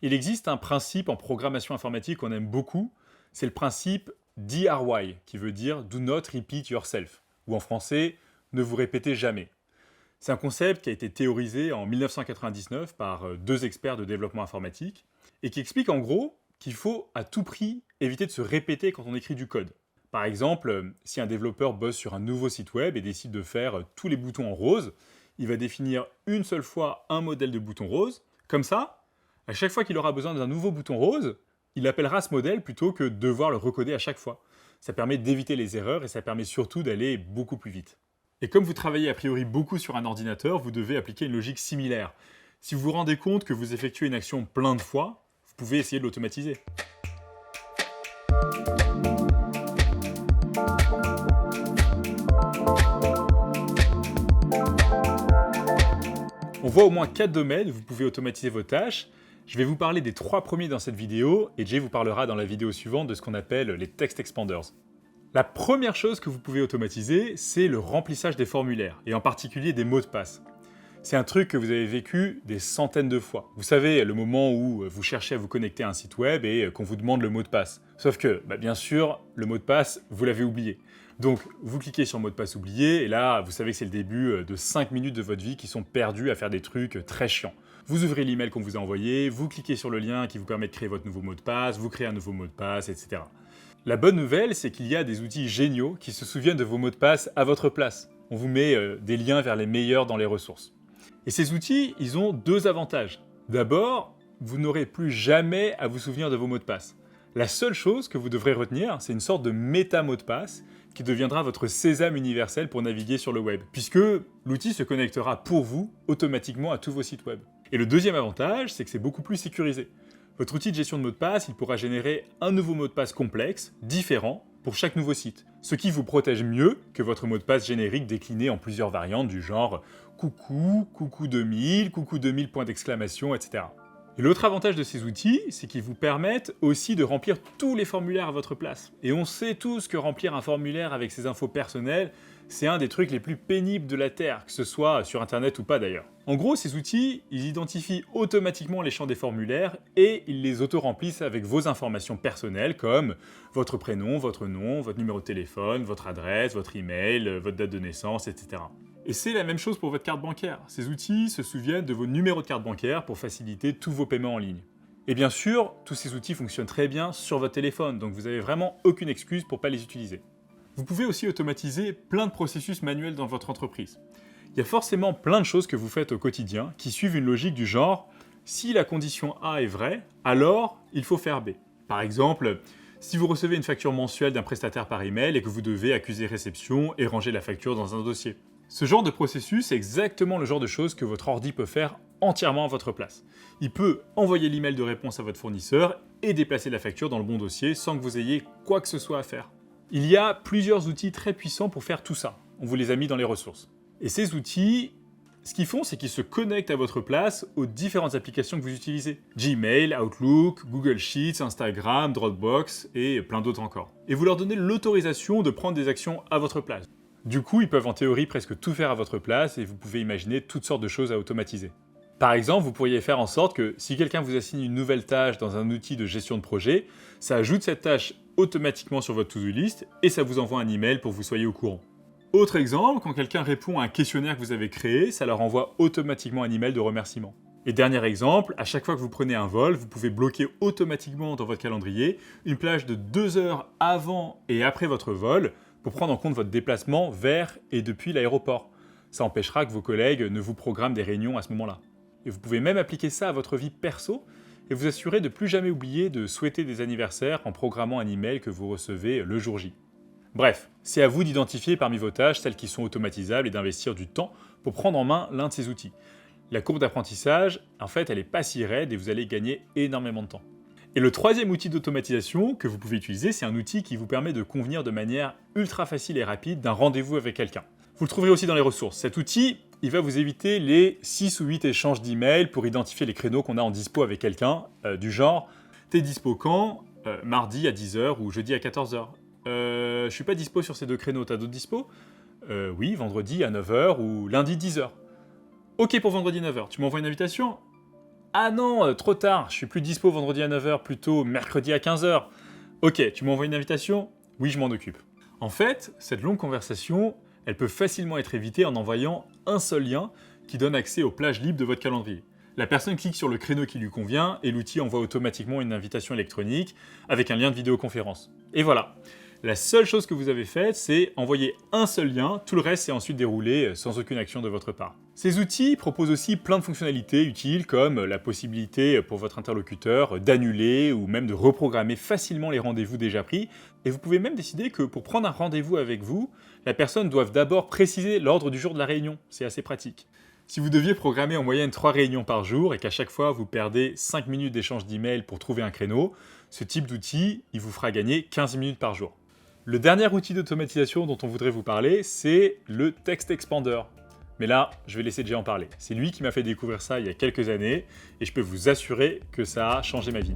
Il existe un principe en programmation informatique qu'on aime beaucoup, c'est le principe DRY, qui veut dire Do not repeat yourself, ou en français, ne vous répétez jamais. C'est un concept qui a été théorisé en 1999 par deux experts de développement informatique, et qui explique en gros qu'il faut à tout prix éviter de se répéter quand on écrit du code. Par exemple, si un développeur bosse sur un nouveau site web et décide de faire tous les boutons en rose, il va définir une seule fois un modèle de bouton rose. Comme ça, à chaque fois qu'il aura besoin d'un nouveau bouton rose, il appellera ce modèle plutôt que de devoir le recoder à chaque fois. Ça permet d'éviter les erreurs et ça permet surtout d'aller beaucoup plus vite. Et comme vous travaillez a priori beaucoup sur un ordinateur, vous devez appliquer une logique similaire. Si vous vous rendez compte que vous effectuez une action plein de fois, vous pouvez essayer de l'automatiser. On voit au moins 4 domaines où vous pouvez automatiser vos tâches. Je vais vous parler des 3 premiers dans cette vidéo et Jay vous parlera dans la vidéo suivante de ce qu'on appelle les text expanders. La première chose que vous pouvez automatiser, c'est le remplissage des formulaires, et en particulier des mots de passe. C'est un truc que vous avez vécu des centaines de fois. Vous savez, le moment où vous cherchez à vous connecter à un site web et qu'on vous demande le mot de passe. Sauf que, bien sûr, le mot de passe, vous l'avez oublié. Donc, vous cliquez sur mot de passe oublié, et là, vous savez que c'est le début de 5 minutes de votre vie qui sont perdues à faire des trucs très chiants. Vous ouvrez l'email qu'on vous a envoyé, vous cliquez sur le lien qui vous permet de créer votre nouveau mot de passe, vous créez un nouveau mot de passe, etc. La bonne nouvelle, c'est qu'il y a des outils géniaux qui se souviennent de vos mots de passe à votre place. On vous met des liens vers les meilleurs dans les ressources. Et ces outils, ils ont 2 avantages. D'abord, vous n'aurez plus jamais à vous souvenir de vos mots de passe. La seule chose que vous devrez retenir, c'est une sorte de méta-mot de passe qui deviendra votre sésame universel pour naviguer sur le web, puisque l'outil se connectera pour vous automatiquement à tous vos sites web. Et le deuxième avantage, c'est que c'est beaucoup plus sécurisé. Votre outil de gestion de mots de passe, il pourra générer un nouveau mot de passe complexe, différent, pour chaque nouveau site, ce qui vous protège mieux que votre mot de passe générique décliné en plusieurs variantes du genre coucou, coucou 2000, coucou 2000 point d'exclamation, etc. Et l'autre avantage de ces outils, c'est qu'ils vous permettent aussi de remplir tous les formulaires à votre place. Et on sait tous que remplir un formulaire avec ses infos personnelles, c'est un des trucs les plus pénibles de la Terre, que ce soit sur Internet ou pas d'ailleurs. En gros, ces outils, ils identifient automatiquement les champs des formulaires et ils les auto-remplissent avec vos informations personnelles comme votre prénom, votre nom, votre numéro de téléphone, votre adresse, votre email, votre date de naissance, etc. Et c'est la même chose pour votre carte bancaire. Ces outils se souviennent de vos numéros de carte bancaire pour faciliter tous vos paiements en ligne. Et bien sûr, tous ces outils fonctionnent très bien sur votre téléphone, donc vous n'avez vraiment aucune excuse pour ne pas les utiliser. Vous pouvez aussi automatiser plein de processus manuels dans votre entreprise. Il y a forcément plein de choses que vous faites au quotidien qui suivent une logique du genre « si la condition A est vraie, alors il faut faire B ». Par exemple, si vous recevez une facture mensuelle d'un prestataire par email et que vous devez accuser réception et ranger la facture dans un dossier. Ce genre de processus est exactement le genre de choses que votre ordi peut faire entièrement à votre place. Il peut envoyer l'email de réponse à votre fournisseur et déplacer la facture dans le bon dossier sans que vous ayez quoi que ce soit à faire. Il y a plusieurs outils très puissants pour faire tout ça. On vous les a mis dans les ressources. Et ces outils, ce qu'ils font, c'est qu'ils se connectent à votre place aux différentes applications que vous utilisez. Gmail, Outlook, Google Sheets, Instagram, Dropbox et plein d'autres encore. Et vous leur donnez l'autorisation de prendre des actions à votre place. Du coup, ils peuvent en théorie presque tout faire à votre place et vous pouvez imaginer toutes sortes de choses à automatiser. Par exemple, vous pourriez faire en sorte que si quelqu'un vous assigne une nouvelle tâche dans un outil de gestion de projet, ça ajoute cette tâche automatiquement sur votre to-do list et ça vous envoie un email pour que vous soyez au courant. Autre exemple, quand quelqu'un répond à un questionnaire que vous avez créé, ça leur envoie automatiquement un email de remerciement. Et dernier exemple, à chaque fois que vous prenez un vol, vous pouvez bloquer automatiquement dans votre calendrier une plage de 2 heures avant et après votre vol pour prendre en compte votre déplacement vers et depuis l'aéroport. Ça empêchera que vos collègues ne vous programment des réunions à ce moment-là. Et vous pouvez même appliquer ça à votre vie perso et vous assurer de plus jamais oublier de souhaiter des anniversaires en programmant un email que vous recevez le jour J. Bref, c'est à vous d'identifier parmi vos tâches celles qui sont automatisables et d'investir du temps pour prendre en main l'un de ces outils. La courbe d'apprentissage, en fait, elle n'est pas si raide et vous allez gagner énormément de temps. Et le troisième outil d'automatisation que vous pouvez utiliser, c'est un outil qui vous permet de convenir de manière ultra facile et rapide d'un rendez-vous avec quelqu'un. Vous le trouverez aussi dans les ressources. Cet outil, il va vous éviter les 6 ou 8 échanges d'emails pour identifier les créneaux qu'on a en dispo avec quelqu'un, du genre « T'es dispo quand mardi à 10h ou jeudi à 14h. Je suis pas dispo sur ces 2 créneaux, t'as d'autres dispo Oui, vendredi à 9h ou lundi 10h. Ok pour vendredi 9h, tu m'envoies une invitation Ah non, trop tard, je suis plus dispo vendredi à 9 h, plutôt mercredi à 15 h. Ok, tu m'envoies une invitation? Oui, je m'en occupe. En fait, cette longue conversation, elle peut facilement être évitée en envoyant un seul lien qui donne accès aux plages libres de votre calendrier. La personne clique sur le créneau qui lui convient et l'outil envoie automatiquement une invitation électronique avec un lien de vidéoconférence. Et voilà. La seule chose que vous avez faite, c'est envoyer un seul lien, tout le reste s'est ensuite déroulé sans aucune action de votre part. Ces outils proposent aussi plein de fonctionnalités utiles comme la possibilité pour votre interlocuteur d'annuler ou même de reprogrammer facilement les rendez-vous déjà pris. Et vous pouvez même décider que pour prendre un rendez-vous avec vous, la personne doit d'abord préciser l'ordre du jour de la réunion. C'est assez pratique. Si vous deviez programmer en moyenne 3 réunions par jour et qu'à chaque fois vous perdez 5 minutes d'échange d'emails pour trouver un créneau, ce type d'outil, il vous fera gagner 15 minutes par jour. Le dernier outil d'automatisation dont on voudrait vous parler, c'est le Text Expander. Mais là, je vais laisser Jay en parler. C'est lui qui m'a fait découvrir ça il y a quelques années et je peux vous assurer que ça a changé ma vie.